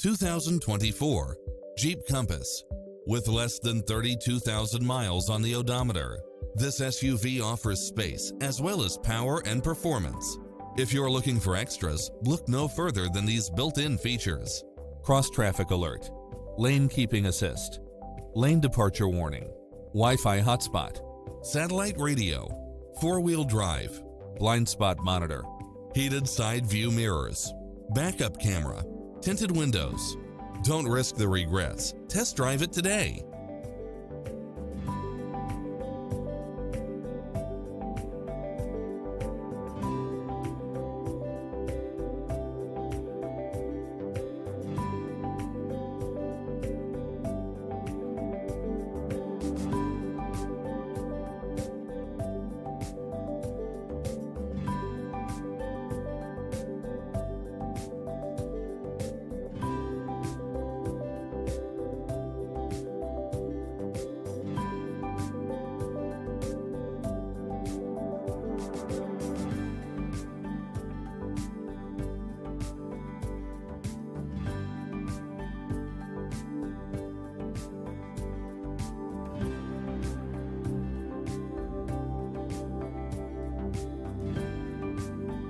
2024 Jeep Compass. With less than 32,000 miles on the odometer, this SUV offers space as well as power and performance. If you're looking for extras, look no further than these built-in features: cross-traffic alert, lane keeping assist, lane departure warning, Wi-Fi hotspot, satellite radio, four-wheel drive, blind spot monitor, heated side view mirrors, backup camera, tinted windows. Don't risk the regrets. Test drive it today.